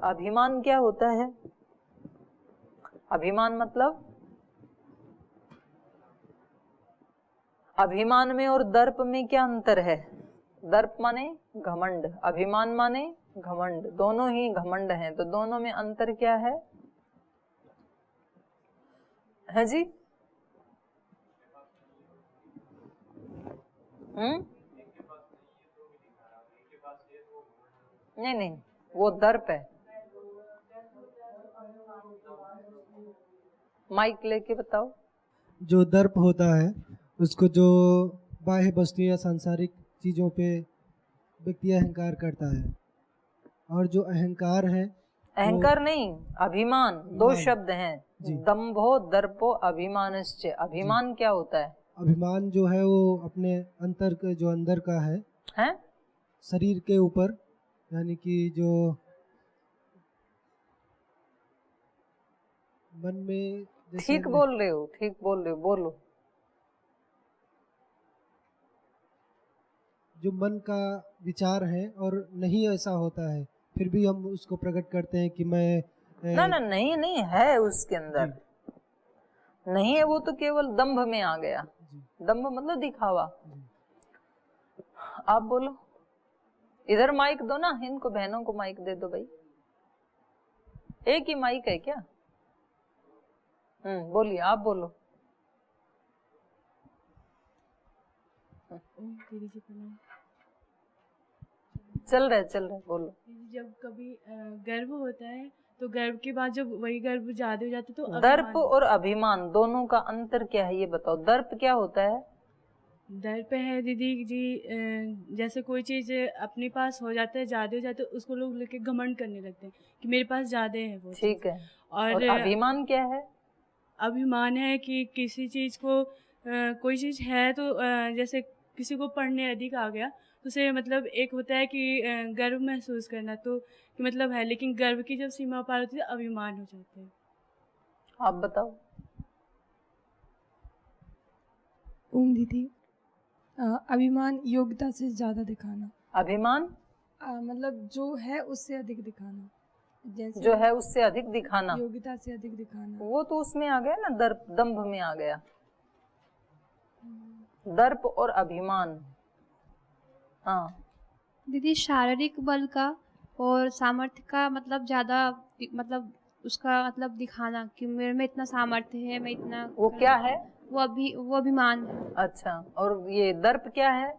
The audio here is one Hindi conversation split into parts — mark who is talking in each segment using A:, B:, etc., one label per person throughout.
A: अभिमान क्या होता है? अभिमान मतलब अभिमान में और दर्प में क्या अंतर है? दर्प माने घमंड, अभिमान माने घमंड, दोनों ही घमंड हैं, तो दोनों में अंतर क्या है जी? नहीं नहीं, वो दर्प है। माइक लेके बताओ।
B: जो दर्प होता है उसको जो बाह्य वस्तु या सांसारिक चीजों पे व्यक्ति अहंकार करता है, और जो अहंकार है
A: अहंकार नहीं, अभिमान, दो शब्द हैं,
B: जी।
A: दंभो दर्पो अभिमानश्च। अभिमान क्या होता है?
B: अभिमान जो है वो अपने अंतर के जो अंदर का है शरीर के ऊपर, यानी कि जो मन में
A: ठीक बोल रहे हो, ठीक बोल रहे हो, बोलो।
B: जो मन का विचार है और नहीं ऐसा होता है, फिर भी हम उसको प्रकट करते हैं कि मैं
A: ना ना, नहीं नहीं है उसके अंदर, नहीं है, वो तो केवल दंभ में आ गया। दंभ मतलब दिखावा। आप बोलो। इधर माइक दो ना, इनको बहनों को माइक दे दो भाई, एक ही माइक है क्या? बोलिए, आप बोलो। चल रहे बोलो।
C: जब कभी गर्व होता है तो गर्व के बाद जब वही गर्व ज्यादा हो जाता है तो
A: दर्प और अभिमान दोनों का अंतर क्या है ये बताओ। दर्प क्या होता है?
C: दर्प है दीदी जी, जैसे कोई चीज अपने पास हो जाता है, ज्यादा हो जाता है, उसको लोग लेके घमंड करने लगते हैं कि मेरे पास ज्यादा है वो।
A: ठीक है। और अभिमान क्या है?
C: अभिमान है कि किसी चीज को कोई चीज है तो जैसे किसी को पढ़ने अधिक आ गया तो उसे मतलब एक होता है कि गर्व महसूस करना, तो कि मतलब है, लेकिन गर्व की जब सीमा पार होती है अभिमान हो जाता है।
A: आप बताओ।
D: दीदी, अभिमान योग्यता से ज्यादा दिखाना।
A: अभिमान
D: मतलब जो है उससे अधिक दिखाना, जैसे
A: जो है उससे अधिक दिखाना,
D: योग्यता से अधिक दिखाना।
A: वो तो उसमें आ गया ना, दर्प, दंभ में आ गया। दर्प और अभिमान। हाँ
E: दीदी, शारीरिक बल का और सामर्थ्य का मतलब ज्यादा, मतलब उसका मतलब दिखाना कि मेरे में इतना सामर्थ्य है, मैं इतना,
A: वो क्या है?
E: वो अभिमान है।
A: अच्छा, और ये दर्प क्या है?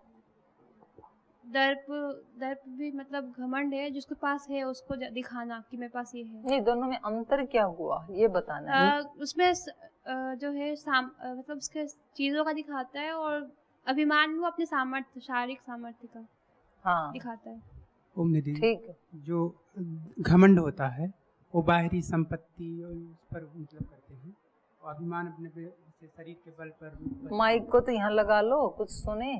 E: दर्प भी मतलब घमंड है, जिसके पास है उसको दिखाना कि मेरे पास ये है।
A: नहीं, दोनों में अंतर क्या हुआ ये बताना है।
E: उसमें जो है मतलब उसके चीजों का दिखाता है, और अभिमान वो अपने सामर्थ्य, शारीरिक सामर्थ्य का दिखाता है।
F: ओम निधि,
A: ठीक है।
F: जो घमंड होता है वो बाहरी संपत्ति और उस पर मतलब करते हैं, और अभिमान अपने पे शरीर के बल पर।
A: माइक को तो यहाँ लगा लो, कुछ सुने।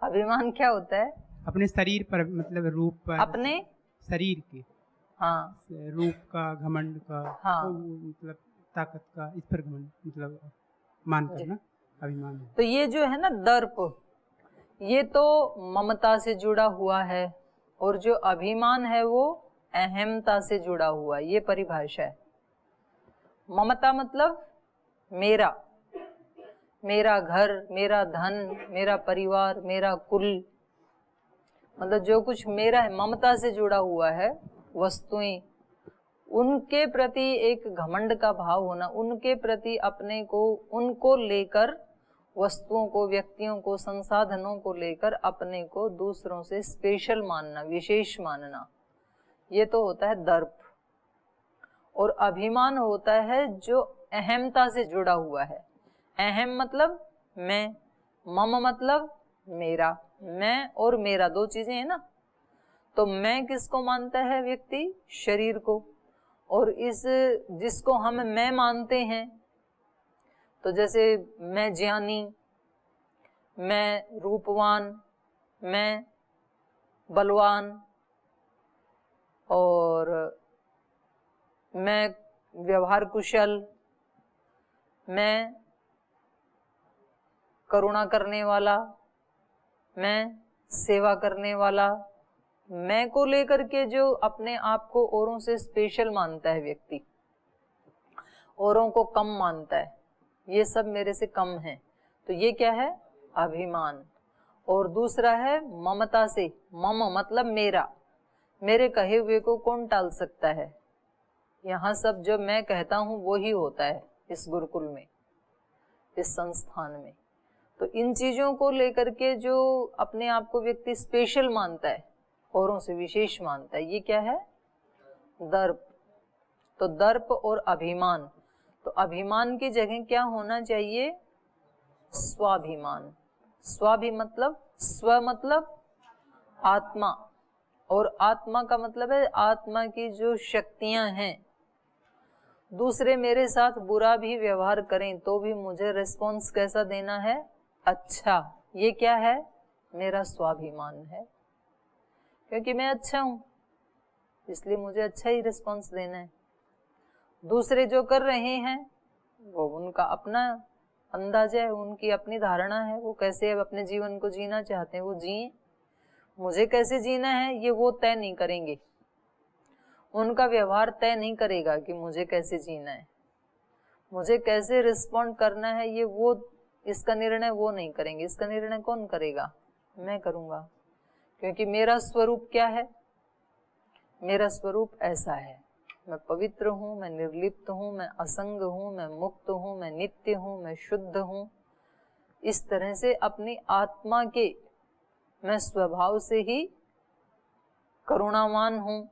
A: अभिमान क्या होता है?
F: अपने शरीर पर, मतलब रूप पर,
A: अपने
F: शरीर के रूप का, घमंड का, मतलब ताकत का, इस पर घमंड मतलब मान करना अभिमान है।
A: तो ये जो है ना दर्प, ये तो ममता से जुड़ा हुआ है, और जो अभिमान है वो अहमता से जुड़ा हुआ है। ये परिभाषा है। ममता मतलब मेरा, मेरा घर, मेरा धन, मेरा परिवार, मेरा कुल, मतलब जो कुछ मेरा है, ममता से जुड़ा हुआ है, वस्तुएं, उनके प्रति एक घमंड का भाव होना, उनके प्रति अपने को, उनको लेकर, वस्तुओं को, व्यक्तियों को, संसाधनों को लेकर अपने को दूसरों से स्पेशल मानना, विशेष मानना, ये तो होता है दर्प। और अभिमान होता है जो अहमता से जुड़ा हुआ है। अहम मतलब मैं, मम मतलब मेरा, मैं और मेरा दो चीजें हैं ना। तो मैं किसको मानता है व्यक्ति? शरीर को। और इस जिसको हम मैं मानते हैं, तो जैसे मैं ज्ञानी, मैं रूपवान, मैं बलवान, और मैं व्यवहार कुशल, मैं करुणा करने वाला, मैं सेवा करने वाला, मैं को लेकर के जो अपने आप को औरों से स्पेशल मानता है व्यक्ति, औरों को कम मानता है, ये सब मेरे से कम है, तो ये क्या है? अभिमान। और दूसरा है ममता से, मम मतलब मेरा, मेरे कहे हुए को कौन टाल सकता है। यहाँ सब जो मैं कहता हूँ वो ही होता है इस गुरुकुल में, इस संस्थान में। तो इन चीजों को लेकर के जो अपने आप को व्यक्ति स्पेशल मानता है, औरों से विशेष मानता है, ये क्या है? दर्प। तो दर्प और अभिमान, तो अभिमान की जगह क्या होना चाहिए? स्वाभिमान। मतलब स्व मतलब आत्मा, और आत्मा का मतलब है आत्मा की जो शक्तियां हैं। दूसरे मेरे साथ बुरा भी व्यवहार करें तो भी मुझे रिस्पॉन्स कैसा देना है? अच्छा। ये क्या है? मेरा स्वाभिमान है, क्योंकि मैं अच्छा हूं इसलिए मुझे अच्छा ही रिस्पॉन्स देना है। दूसरे जो कर रहे हैं वो उनका अपना अंदाजा है, उनकी अपनी धारणा है, वो कैसे अपने जीवन को जीना चाहते हैं वो जिए। मुझे कैसे जीना है ये वो तय नहीं करेंगे, उनका व्यवहार तय नहीं करेगा कि मुझे कैसे जीना है, मुझे कैसे रिस्पॉन्ड करना है, ये वो, इसका निर्णय वो नहीं करेंगे। इसका निर्णय कौन करेगा? मैं करूंगा, क्योंकि मेरा स्वरूप क्या है? मेरा स्वरूप ऐसा है, मैं पवित्र हूँ, मैं निर्लिप्त हूँ, मैं असंग हूँ, मैं मुक्त हूँ, मैं नित्य हूँ, मैं शुद्ध हूँ। इस तरह से अपनी आत्मा के मैं स्वभाव से ही करुणावान हूँ,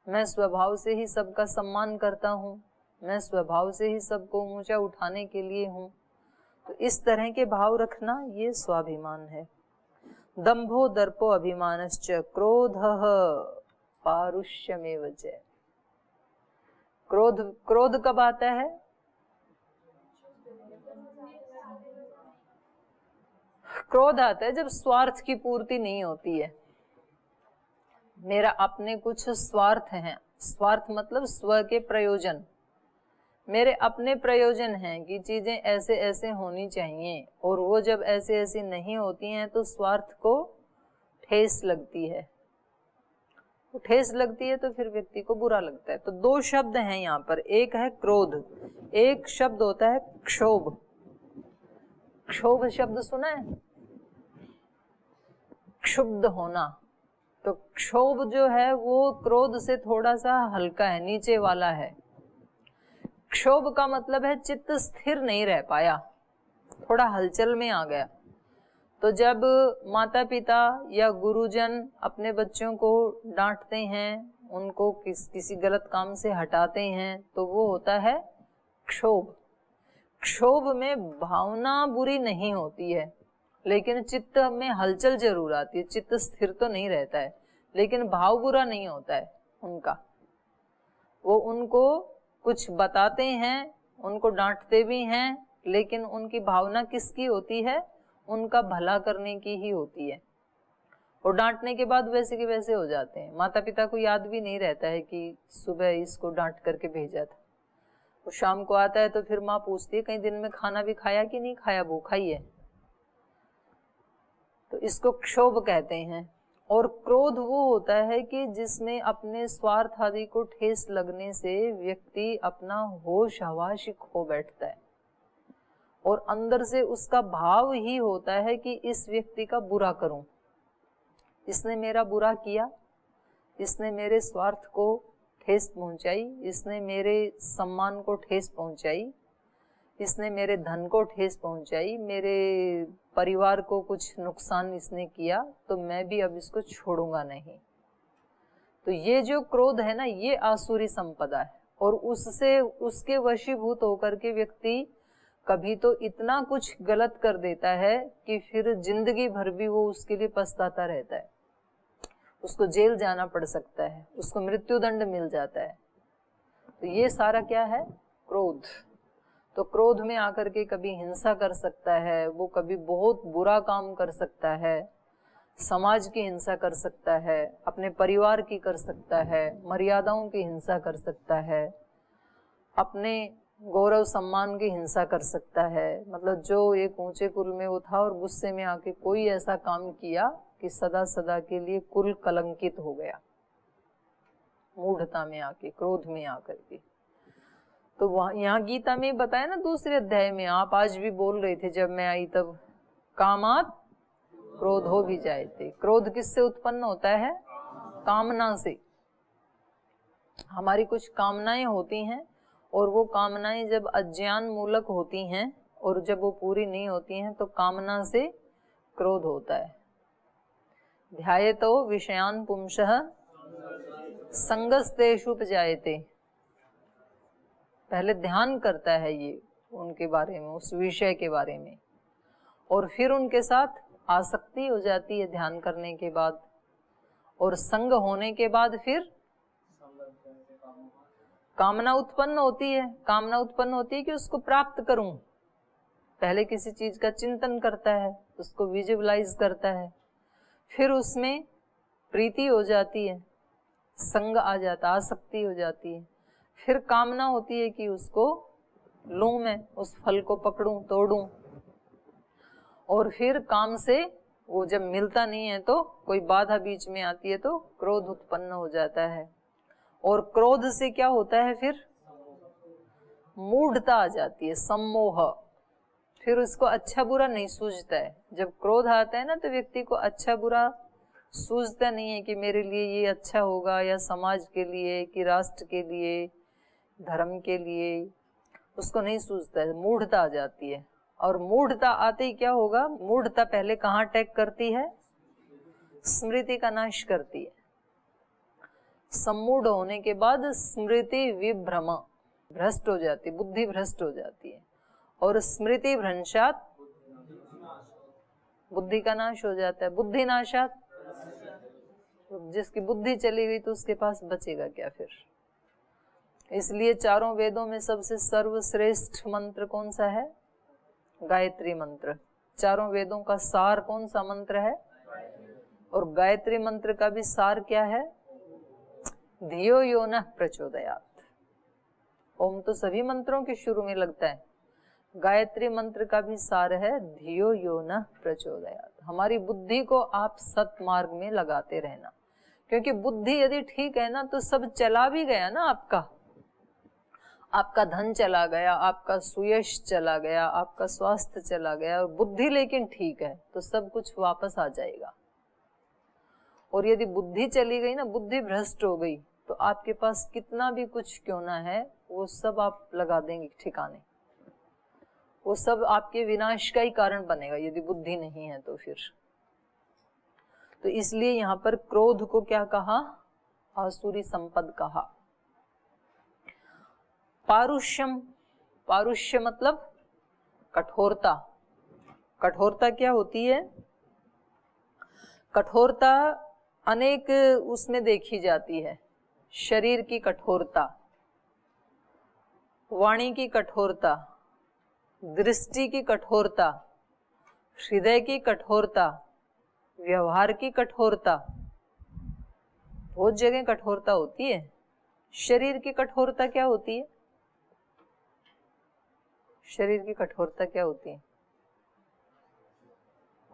A: मैं स्वभाव से ही सबका सम्मान करता हूँ, मैं स्वभाव से ही सबको ऊंचा उठाने के लिए हूँ। तो इस तरह के भाव रखना ये स्वाभिमान है। दंभो दर्पो अभिमानश्च क्रोधः पारुष्यमेव च। क्रोध कब आता है? क्रोध आता है जब स्वार्थ की पूर्ति नहीं होती है। मेरा अपने कुछ स्वार्थ हैं, स्वार्थ मतलब स्व के प्रयोजन, मेरे अपने प्रयोजन हैं कि चीजें ऐसे ऐसे होनी चाहिए, और वो जब ऐसे ऐसी नहीं होती हैं तो स्वार्थ को ठेस लगती है। तो ठेस लगती है तो फिर व्यक्ति को बुरा लगता है। तो दो शब्द हैं यहाँ पर, एक है क्रोध, एक शब्द होता है क्षोभ। क्षोभ शब्द सुना है? क्षुब्ध होना। तो क्षोभ जो है वो क्रोध से थोड़ा सा हल्का है, नीचे वाला है। क्षोभ का मतलब है चित्त स्थिर नहीं रह पाया, थोड़ा हलचल में आ गया। तो जब माता पिता या गुरुजन अपने बच्चों को डांटते हैं, उनको किसी गलत काम से हटाते हैं, तो वो होता है क्षोभ। क्षोभ में भावना बुरी नहीं होती है, लेकिन चित्त में हलचल जरूर आती है, चित्त स्थिर तो नहीं रहता है, लेकिन भाव बुरा नहीं होता है उनका। वो उनको कुछ बताते हैं, उनको डांटते भी हैं, लेकिन उनकी भावना किसकी होती है? उनका भला करने की ही होती है। और डांटने के बाद वैसे के वैसे हो जाते हैं। माता पिता को याद भी नहीं रहता है कि सुबह इसको डांट करके भेजा था। वो शाम को आता है तो फिर माँ पूछती है कहीं दिन में खाना भी खाया कि नहीं खाया, भूखा ही है। तो इसको क्षोभ कहते हैं। और क्रोध वो होता है कि जिसमें अपने स्वार्थ आदि को ठेस लगने से व्यक्ति अपना होश हवास खो बैठता है, और अंदर से उसका भाव ही होता है कि इस व्यक्ति का बुरा करूं, इसने मेरा बुरा किया, इसने मेरे स्वार्थ को ठेस पहुंचाई, इसने मेरे सम्मान को ठेस पहुंचाई, इसने मेरे धन को ठेस पहुंचाई, मेरे परिवार को कुछ नुकसान इसने किया, तो मैं भी अब इसको छोड़ूंगा नहीं। तो ये जो क्रोध है ना, ये आसुरी संपदा है, और उससे उसके वशीभूत होकर के व्यक्ति कभी तो इतना कुछ गलत कर देता है कि फिर जिंदगी भर भी वो उसके लिए पछताता रहता है। उसको जेल जाना पड़ सकता है, उसको मृत्यु दंड मिल जाता है। तो ये सारा क्या है? क्रोध। तो क्रोध में आकर के कभी हिंसा कर सकता है, वो कभी बहुत बुरा काम कर सकता है, समाज की हिंसा कर सकता है, अपने परिवार की कर सकता है, मर्यादाओं की हिंसा कर सकता है, अपने गौरव सम्मान की हिंसा कर सकता है। मतलब जो एक ऊंचे कुल में वो था और गुस्से में आके कोई ऐसा काम किया कि सदा सदा के लिए कुल कलंकित हो गया, मूढ़ता में आके, क्रोध में आकर के। तो वहाँ यहाँ गीता में बताया ना दूसरे अध्याय में, आप आज भी बोल रहे थे जब मैं आई तब, कामात क्रोध हो भी जाए थे। क्रोध किससे उत्पन्न होता है? कामना से। हमारी कुछ कामनाएं होती हैं और वो कामनाएं जब अज्ञान मूलक होती हैं और जब वो पूरी नहीं होती हैं तो कामना से क्रोध होता है। ध्यायतो विषयान पुंसः संगस्तेषुपजायते। पहले ध्यान करता है ये उनके बारे में, उस विषय के बारे में, और फिर उनके साथ आसक्ति हो जाती है ध्यान करने के बाद, और संग होने के बाद फिर कामना उत्पन्न होती है। कामना उत्पन्न होती है कि उसको प्राप्त करूं। पहले किसी चीज का चिंतन करता है, उसको विजुअलाइज करता है, फिर उसमें प्रीति हो जाती है, संग आ जाता, आसक्ति हो जाती है, फिर कामना होती है कि उसको लूं मैं, उस फल को पकड़ूं, तोड़ूं, और फिर काम से वो जब मिलता नहीं है तो कोई बाधा बीच में आती है तो क्रोध उत्पन्न हो जाता है। और क्रोध से क्या होता है? फिर मूढ़ता आ जाती है, सम्मोह। फिर उसको अच्छा बुरा नहीं सूझता है। जब क्रोध आता है ना तो व्यक्ति को अच्छा बुरा सूझता नहीं है कि मेरे लिए ये अच्छा होगा, या समाज के लिए, कि राष्ट्र के लिए, धर्म के लिए, उसको नहीं सूझता है, मूढ़ता आ जाती है। और मूढ़ता आते ही क्या होगा? मूढ़ता पहले कहाँ अटैक करती है? स्मृति का नाश करती है। सम्मूढ़ होने के बाद स्मृति विभ्रम, भ्रष्ट हो जाती, बुद्धि भ्रष्ट हो जाती है, और स्मृति भ्रंशात बुद्धि का नाश हो जाता है। बुद्धि नाशात, जिसकी बुद्धि चली गई तो उसके पास बचेगा क्या फिर? इसलिए चारों वेदों में सबसे सर्वश्रेष्ठ मंत्र कौन सा है? गायत्री मंत्र। चारों वेदों का सार कौन सा मंत्र है? और गायत्री मंत्र का भी सार क्या है? धियो यो नः प्रचोदयात्। ओम तो सभी मंत्रों के शुरू में लगता है, गायत्री मंत्र का भी सार है धियो यो नः प्रचोदयात्। हमारी बुद्धि को आप सत्मार्ग में लगाते रहना, क्योंकि बुद्धि यदि ठीक है ना तो सब चला भी गया ना, आपका धन चला गया, आपका सुयश चला गया, आपका स्वास्थ्य चला गया, और बुद्धि लेकिन ठीक है तो सब कुछ वापस आ जाएगा। और यदि बुद्धि चली गई ना, बुद्धि भ्रष्ट हो गई, तो आपके पास कितना भी कुछ क्यों ना है वो सब आप लगा देंगे ठिकाने, वो सब आपके विनाश का ही कारण बनेगा यदि बुद्धि नहीं है तो फिर। तो इसलिए यहाँ पर क्रोध को क्या कहा? आसुरी संपद कहा। पारुष्यम, पारुष्य मतलब कठोरता। कठोरता क्या होती है? कठोरता अनेक उसमें देखी जाती है। शरीर की कठोरता, वाणी की कठोरता, दृष्टि की कठोरता, हृदय की कठोरता, व्यवहार की कठोरता, बहुत जगह कठोरता होती है। शरीर की कठोरता क्या होती है? शरीर की कठोरता क्या होती है?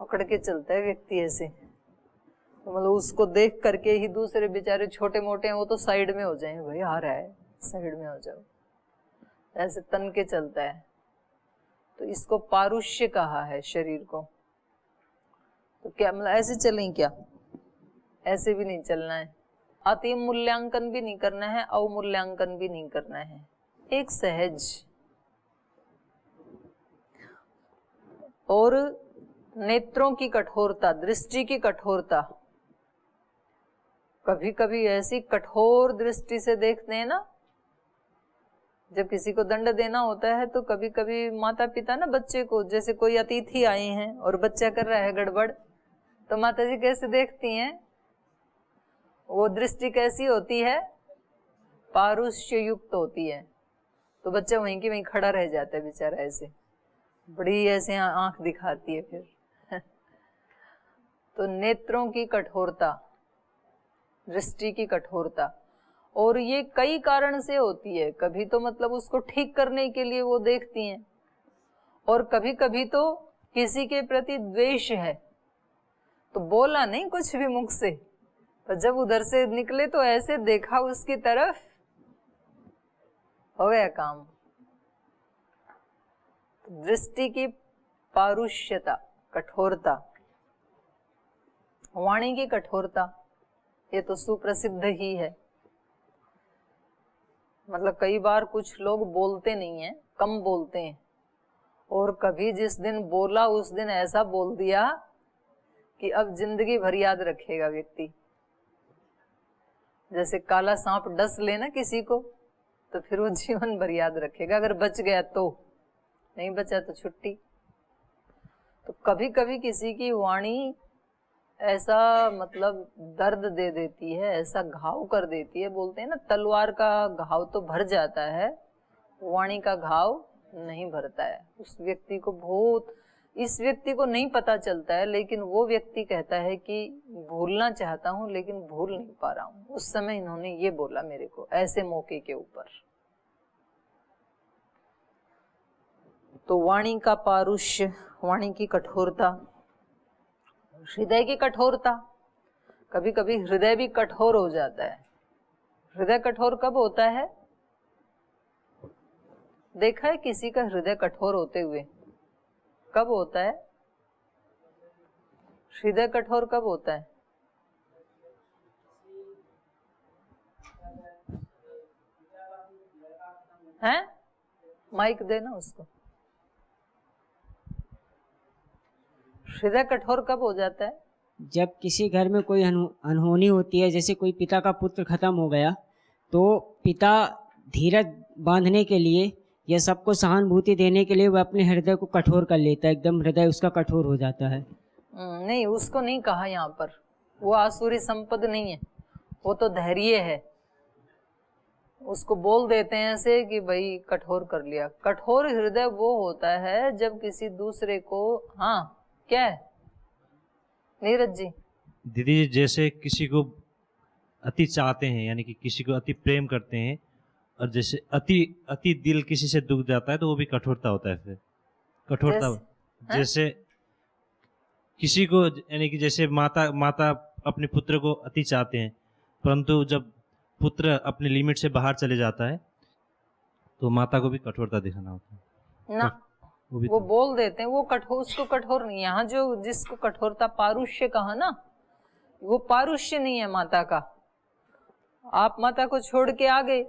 A: पकड़ के चलता है व्यक्ति ऐसे, तो मतलब उसको देख करके ही दूसरे बेचारे छोटे मोटे हैं वो तो साइड में हो जाएं, भाई आ रहा है साइड में हो जाओ, ऐसे तन के चलता है। तो इसको पारुष्य कहा है शरीर को। तो क्या मतलब ऐसे चलें क्या? ऐसे भी नहीं चलना है। अति मूल्यांकन भी नहीं करना है, अवमूल्यांकन भी नहीं करना है, एक सहज। और नेत्रों की कठोरता, दृष्टि की कठोरता, कभी कभी ऐसी कठोर दृष्टि से देखते हैं ना, जब किसी को दंड देना होता है तो कभी कभी माता पिता ना बच्चे को, जैसे कोई अतिथि आए हैं और बच्चा कर रहा है गड़बड़, तो माता जी कैसे देखती हैं? वो दृष्टि कैसी होती है? पारुष्य युक्त होती है। तो बच्चा वहीं की वहीं खड़ा रह जाता है बेचारा, ऐसे बड़ी ऐसे आंख दिखाती है फिर। तो नेत्रों की कठोरता, दृष्टि की कठोरता, और ये कई कारण से होती है। कभी तो मतलब उसको ठीक करने के लिए वो देखती हैं, और कभी कभी तो किसी के प्रति द्वेष है तो बोला नहीं कुछ भी मुख से, पर जब उधर से निकले तो ऐसे देखा उसकी तरफ, हो गया काम। दृष्टि की पारुष्यता, कठोरता, वाणी की कठोरता, ये तो सुप्रसिद्ध ही है। मतलब कई बार कुछ लोग बोलते नहीं हैं, कम बोलते हैं, और कभी जिस दिन बोला उस दिन ऐसा बोल दिया कि अब जिंदगी भर याद रखेगा व्यक्ति। जैसे काला सांप डस लेना किसी को तो फिर वो जीवन भर याद रखेगा, अगर बच गया तो, नहीं बचा तो छुट्टी। तो कभी कभी किसी की वाणी ऐसा मतलब दर्द दे देती है, ऐसा घाव कर देती है। बोलते हैं ना तलवार का घाव तो भर जाता है, वाणी का घाव नहीं भरता है। उस व्यक्ति को बहुत, इस व्यक्ति को नहीं पता चलता है, लेकिन वो व्यक्ति कहता है कि भूलना चाहता हूँ लेकिन भूल नहीं पा रहा हूँ। उस समय इन्होंने ये बोला मेरे को, ऐसे मौके के ऊपर। तो वाणी का पारुष्य, वाणी की कठोरता, हृदय की कठोरता। कभी कभी हृदय भी कठोर हो जाता है। हृदय कठोर कब होता है? देखा है किसी का हृदय कठोर होते हुए? कब होता है हृदय कठोर? कब होता है? हैं? माइक देना उसको। हृदय कठोर कब हो जाता है?
G: जब किसी घर में कोई अनहोनी होती है, जैसे कोई पिता का पुत्र खत्म हो गया, तो पिता धीरज बांधने के लिए या सबको सहानुभूति देने के लिए वह अपने हृदय को कठोर कर लेता है, एकदम हृदय उसका कठोर हो जाता है।
A: नहीं, उसको नहीं कहा यहाँ पर, वो आसुरी संपद नहीं है, वो तो धैर्य है। उसको बोल देते हैं ऐसे कि भाई कठोर कर लिया। कठोर हृदय वो होता है जब किसी दूसरे को, हाँ क्या है नीरज जी?
H: दीदी, जैसे किसी को अति चाहते हैं, यानी कि किसी को अति प्रेम करते हैं, और जैसे अति दिल किसी से दुख जाता है तो वो भी कठोरता होता है। फिर कठोरता जैसे किसी को, यानी कि जैसे माता अपने पुत्र को अति चाहते हैं, परंतु जब पुत्र अपने लिमिट से बाहर चले जाता है तो माता को भी कठोरता दिखाना होता है
A: ना। वो बोल देते हैं, वो कठोर, उसको कठोर नहीं। यहाँ जो जिसको कठोरता, पारुष्य कहा ना, वो पारुष्य नहीं है माता का। आप माता को छोड़ के आ गए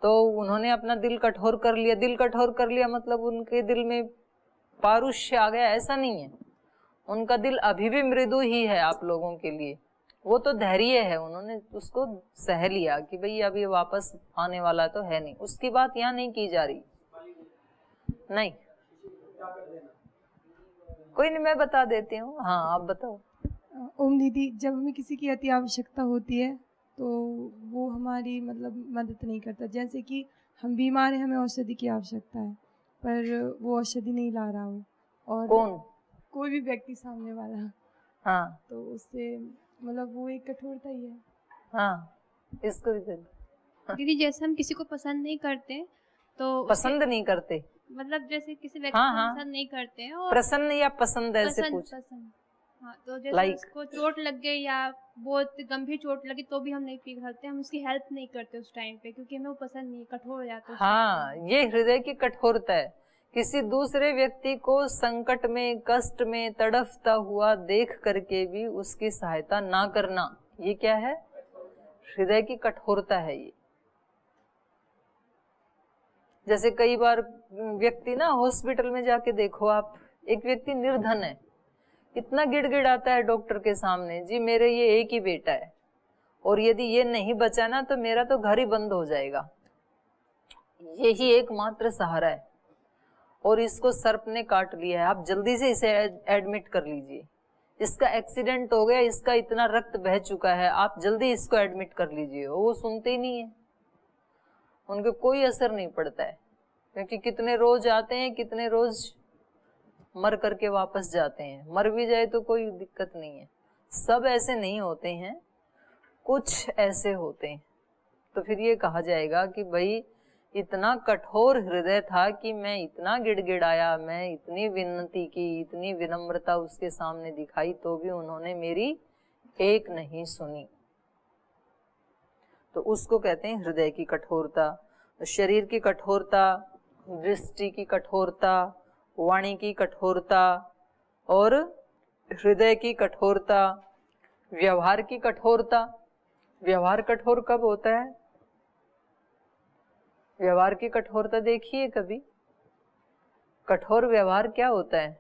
A: तो उन्होंने अपना दिल कठोर कर लिया। दिल कठोर कर लिया मतलब उनके दिल में पारुष्य आ गया, ऐसा नहीं है। उनका दिल अभी भी मृदु ही है आप लोगों के लिए। वो तो धैर्य है, उन्होंने उसको सह लिया कि भाई अभी वापस आने वाला तो है नहीं। उसकी बात यहाँ नहीं की जा रही। नहीं, कोई नहीं, मैं बता देती हूँ। हाँ आप बताओ।
D: ओम दीदी, जब हमें किसी की अति आवश्यकता होती है तो वो हमारी मतलब मदद नहीं करता। जैसे कि हम बीमार हैं, हमें औषधि की आवश्यकता है, पर वो औषधि नहीं ला रहा हो, और
A: कौन?
D: कोई भी व्यक्ति सामने वाला,
A: हाँ,
D: तो उससे मतलब वो एक कठोरता ही है।
A: हाँ, इसको भी दे दो।
E: दीदी, जैसे हम किसी को पसंद नहीं करते तो
A: पसंद नहीं करते
E: मतलब जैसे किसी व्यक्ति
A: हाँ,
E: को
A: हाँ,
E: पसंद नहीं करते हैं, और
A: प्रसन्न या पसंद ऐसे
E: पसंद
A: पूछ।
E: पसंद हाँ, तो जैसे
A: Like?
E: उसको चोट लग गई या बहुत गंभीर चोट लगी तो भी हम नहीं पिघलते, हम उसकी हेल्प नहीं करते उस टाइम पे, क्योंकि हमें वो पसंद नहीं, कठोर हो जाता है।
A: हाँ, ये हृदय की कठोरता है। किसी दूसरे व्यक्ति को संकट में, कष्ट में तड़फता हुआ देख करके भी उसकी सहायता ना करना, ये क्या है? हृदय की कठोरता है ये। जैसे कई बार व्यक्ति ना, हॉस्पिटल में जाके देखो आप, एक व्यक्ति निर्धन है, इतना गिड़गिड़ाता है डॉक्टर के सामने, जी मेरे ये एक ही बेटा है और यदि ये नहीं बचा ना तो मेरा तो घर ही बंद हो जाएगा, यही एकमात्र सहारा है और इसको सर्प ने काट लिया है, आप जल्दी से इसे एडमिट कर लीजिए, इसका एक्सीडेंट हो गया, इसका इतना रक्त बह चुका है, आप जल्दी इसको एडमिट कर लीजिए। वो सुनते ही नहीं है, उनके कोई असर नहीं पड़ता है, क्योंकि कितने रोज आते हैं, कितने रोज मर करके वापस जाते हैं। मर भी जाए तो कोई दिक्कत नहीं है। सब ऐसे नहीं होते हैं, कुछ ऐसे होते हैं। तो फिर ये कहा जाएगा कि भाई इतना कठोर हृदय था कि मैं इतना गिड़गिड़ाया, मैं इतनी विनती की, इतनी विनम्रता उसके सामने दिखाई, तो भी उन्होंने मेरी एक नहीं सुनी। तो उसको कहते हैं हृदय की कठोरता। शरीर की कठोरता, दृष्टि की कठोरता, वाणी की कठोरता और हृदय की कठोरता, व्यवहार की कठोरता। व्यवहार कठोर कब होता है? व्यवहार की कठोरता देखिए कभी, कठोर व्यवहार क्या होता है?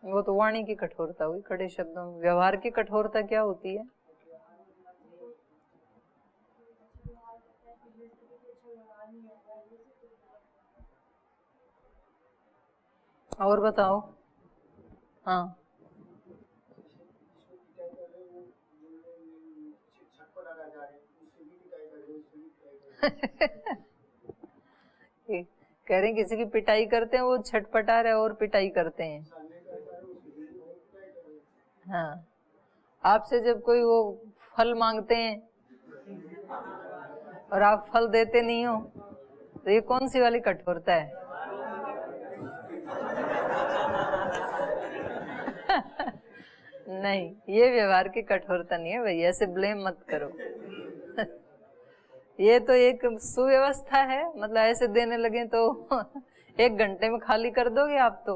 A: वो तो वाणी की कठोरता हुई, कड़े शब्दों में। व्यवहार की कठोरता क्या होती है? और बताओ। हाँ कह रहे हैं किसी की पिटाई करते हैं, वो छटपटा रहे और पिटाई करते हैं। हाँ, आपसे जब कोई वो फल मांगते हैं और आप फल देते नहीं हो, तो ये कौन सी वाली कठोरता है? नहीं, ये व्यवहार की कठोरता नहीं है भाई, ऐसे ब्लेम मत करो। ये तो एक सुव्यवस्था है, मतलब ऐसे देने लगे तो 1 घंटे में खाली कर दोगे आप। तो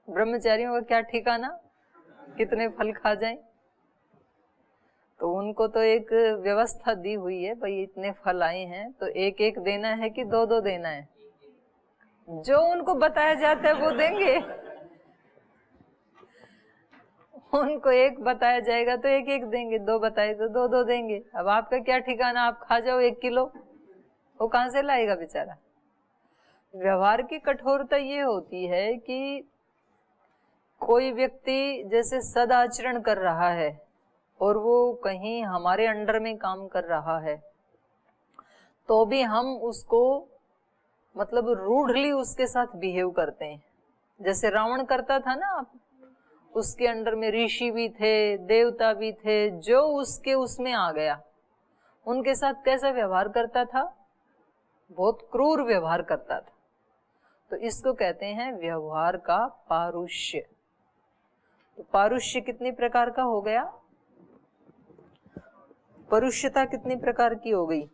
A: ब्रह्मचारियों का क्या ठिकाना, कितने फल खा जाएं। तो उनको तो एक व्यवस्था दी हुई है भाई, इतने फल आए हैं तो 1-1 देना है कि 2-2 देना है। जो उनको बताया जाता है वो देंगे। उनको 1 बताया जाएगा तो 1-1 देंगे, 2 बताए तो 2-2 देंगे। अब आपका क्या ठिकाना, आप खा जाओ 1 किलो, वो कहां से लाएगा बेचारा। व्यवहार की कठोरता ये होती है कि कोई व्यक्ति जैसे सदाचरण कर रहा है और वो कहीं हमारे अंडर में काम कर रहा है, तो भी हम उसको मतलब रूढ़ली उसके साथ बिहेव करते हैं। जैसे रावण करता था ना, उसके अंडर में ऋषि भी थे, देवता भी थे, जो उसके उसमें आ गया उनके साथ कैसा व्यवहार करता था? बहुत क्रूर व्यवहार करता था। तो इसको कहते हैं व्यवहार का पारुष्य। तो पारुष्य कितनी प्रकार का हो गया? परुष्यता कितनी प्रकार की हो गई?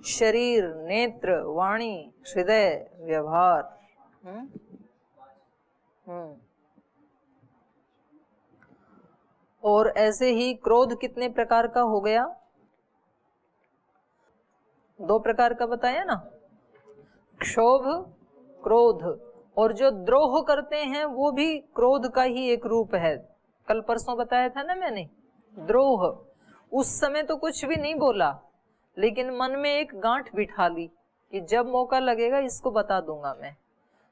A: शरीर, नेत्र, वाणी, हृदय, व्यवहार। और ऐसे ही क्रोध कितने प्रकार का हो गया? 2 प्रकार का बताया ना, क्षोभ, क्रोध। और जो द्रोह करते हैं वो भी क्रोध का ही एक रूप है। कल परसों बताया था ना मैंने, द्रोह। उस समय तो कुछ भी नहीं बोला, लेकिन मन में एक गांठ बिठा ली कि जब मौका लगेगा इसको बता दूंगा मैं।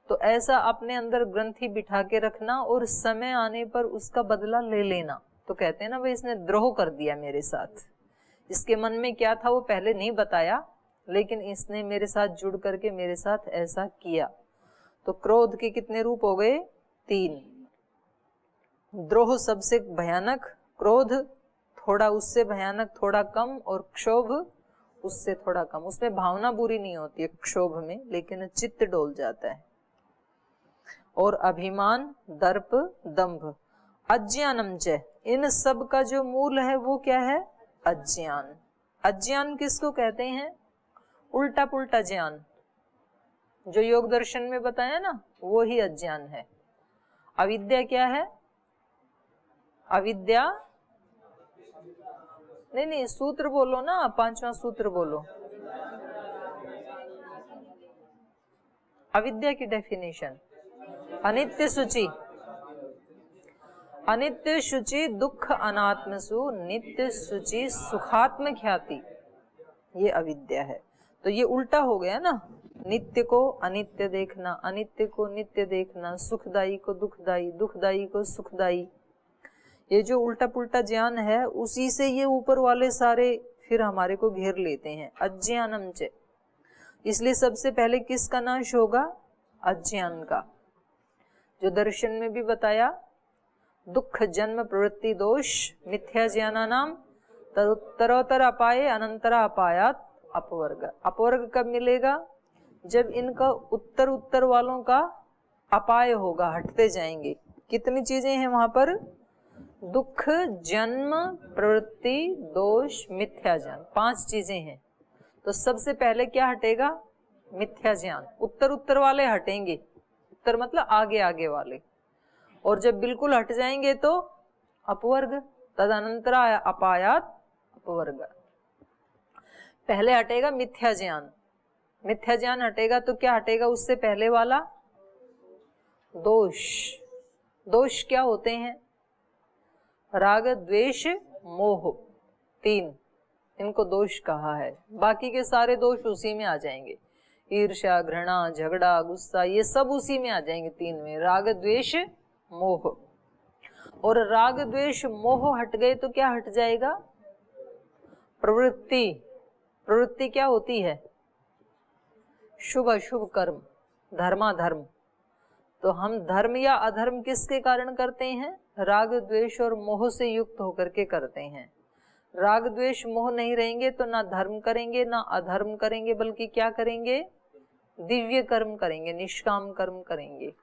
A: तो ऐसा अपने अंदर ग्रंथि बिठा के रखना और समय आने पर उसका बदला ले लेना। तो कहते हैं ना भाई, इसने द्रोह कर दिया मेरे साथ। इसके मन में क्या था वो पहले नहीं बताया, लेकिन इसने मेरे साथ जुड़ करके मेरे साथ ऐसा किया। तो क्रोध के कितने रूप हो गए? 3। द्रोह सबसे भयानक, क्रोध थोड़ा उससे भयानक, थोड़ा कम, और क्षोभ उससे थोड़ा कम। उसमें भावना बुरी नहीं होती है क्षोभ में, लेकिन चित्त डोल जाता है। और अभिमान, दर्प, दंभ, अज्ञानम च, इन सब का जो मूल है वो क्या है? अज्ञान। अज्ञान किसको कहते हैं? उल्टा पुल्टा ज्ञान, जो योग दर्शन में बताया ना, वो ही अज्ञान है। अविद्या क्या है? अविद्या नहीं, सूत्र बोलो ना, 5वां सूत्र बोलो। अविद्या की डेफिनेशन, अनित्य शुचि। अनित्य शुचि दुख अनात्मसु, नित्य शुचि सुखात्म ख्याति, ये अविद्या है। तो ये उल्टा हो गया ना, नित्य को अनित्य देखना, अनित्य को नित्य देखना, सुखदाई को दुखदाई, दुखदाई को सुखदाई। ये जो उल्टा पुल्टा ज्ञान है, उसी से ये ऊपर वाले सारे फिर हमारे को घेर लेते हैं। अज्ञानम च, इसलिए सबसे पहले किसका नाश होगा? अज्ञान का। जो दर्शन में भी बताया, दुख जन्म प्रवृत्ति दोष मिथ्या ज्ञानानाम तदुत्तरोत्तर अपाये अनंतरा अपायात अपवर्ग। अपवर्ग कब मिलेगा? जब इनका उत्तर उत्तर वालों का अपाय होगा, हटते जाएंगे। कितनी चीजें हैं वहां पर? दुख, जन्म, प्रवृत्ति, दोष, मिथ्या ज्ञान, 5 चीजें हैं। तो सबसे पहले क्या हटेगा? मिथ्या ज्ञान। उत्तर उत्तर वाले हटेंगे, उत्तर मतलब आगे आगे वाले, और जब बिल्कुल हट जाएंगे तो अपवर्ग। तदनंतरा अपायात अपवर्ग। पहले हटेगा मिथ्या ज्ञान। मिथ्या ज्ञान हटेगा तो क्या हटेगा उससे पहले वाला? दोष। दोष क्या होते हैं? राग, द्वेष, मोह, 3, इनको दोष कहा है। बाकी के सारे दोष उसी में आ जाएंगे। ईर्ष्या, घृणा, झगड़ा, गुस्सा, ये सब उसी में आ जाएंगे 3 में। राग, द्वेष, मोह। और राग, द्वेष, मोह हट गए तो क्या हट जाएगा? प्रवृत्ति। प्रवृत्ति क्या होती है? शुभ अशुभ कर्म, धर्माधर्म। तो हम धर्म या अधर्म किसके कारण करते हैं? राग, द्वेष और मोह से युक्त होकर के करते हैं। राग, द्वेष, मोह नहीं रहेंगे तो ना धर्म करेंगे ना अधर्म करेंगे, बल्कि क्या करेंगे? दिव्य कर्म करेंगे, निष्काम कर्म करेंगे।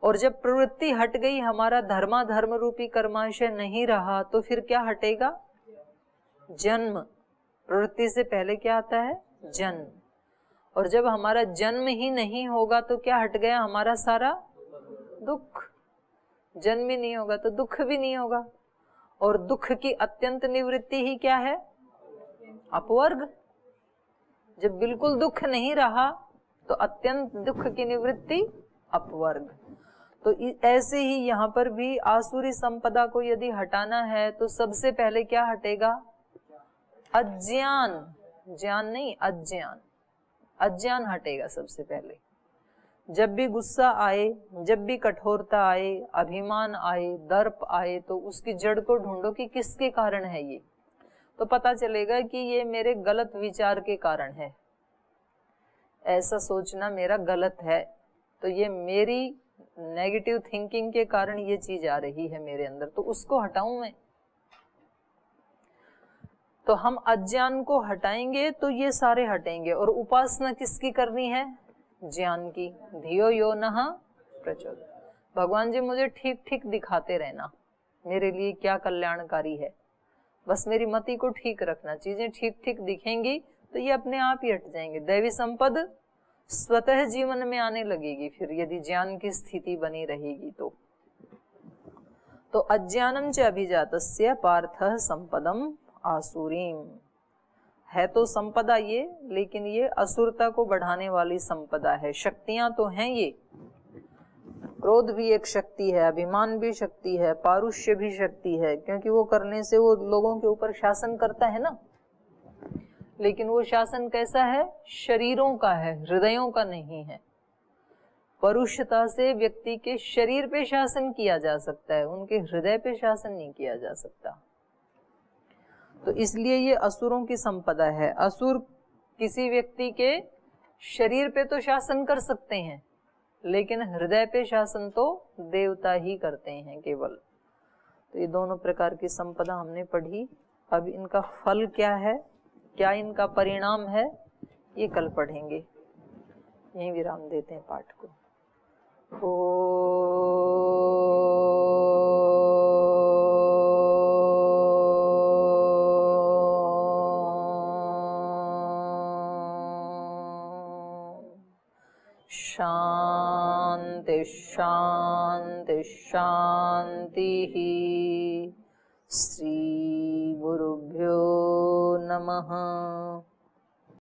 A: और जब प्रवृत्ति हट गई, हमारा धर्माधर्म रूपी कर्माशय नहीं रहा, तो फिर क्या हटेगा? जन्म। प्रवृत्ति से पहले क्या आता है? जन्म। और जब हमारा जन्म ही नहीं होगा तो क्या हट गया? हमारा सारा दुख। जन्म ही नहीं होगा तो दुख भी नहीं होगा। और दुख की अत्यंत निवृत्ति ही क्या है? अपवर्ग। जब बिल्कुल दुख नहीं रहा तो अत्यंत दुख की निवृत्ति अपवर्ग। तो ऐसे ही यहाँ पर भी आसुरी संपदा को यदि हटाना है तो सबसे पहले क्या हटेगा? अज्ञान। ज्ञान नहीं, अज्ञान। अज्ञान हटेगा सबसे पहले। जब भी गुस्सा आए, जब भी कठोरता आए, अभिमान आए, दर्प आए, तो उसकी जड़ को ढूंढो कि किसके कारण है ये। तो पता चलेगा कि ये मेरे गलत विचार के कारण है। ऐसा सोचना मेरा गलत है, तो ये मेरी नेगेटिव थिंकिंग के कारण ये चीज आ रही है मेरे अंदर, तो उसको हटाऊं मैं। तो हम अज्ञान को हटाएंगे तो ये सारे हटेंगे। और उपासना किसकी करनी है? ज्ञान की। धियो यो नः प्रचोदयात्। भगवान जी मुझे ठीक ठीक दिखाते रहना, मेरे लिए क्या कल्याणकारी है। बस मेरी मति को ठीक रखना, चीजें ठीक ठीक दिखेंगी तो ये अपने आप ही हट जाएंगे। दैवी संपद स्वतः जीवन में आने लगेगी फिर, यदि ज्ञान की स्थिति बनी रहेगी तो अज्ञानम च अभिजातस्य पार्थः संपदम आसुरीम। है तो संपदा ये, लेकिन ये असुरता को बढ़ाने वाली संपदा है। शक्तियां तो हैं ये, क्रोध भी एक शक्ति है, अभिमान भी शक्ति है, पारुष्य भी शक्ति है, क्योंकि वो करने से वो लोगों के ऊपर शासन करता है ना। लेकिन वो शासन कैसा है? शरीरों का है, हृदयों का नहीं है। परुषता से व्यक्ति के शरीर पे शासन किया जा सकता है, उनके हृदय पे शासन नहीं किया जा सकता। तो इसलिए ये असुरों की संपदा है। असुर किसी व्यक्ति के शरीर पे तो शासन कर सकते हैं, लेकिन हृदय पे शासन तो देवता ही करते हैं केवल। तो ये दोनों प्रकार की संपदा हमने पढ़ी। अब इनका फल क्या है, क्या इनका परिणाम है, ये कल पढ़ेंगे। यहीं विराम देते हैं पाठ को। शांति शांति शांति। श्री गुरुभ्यो नमः।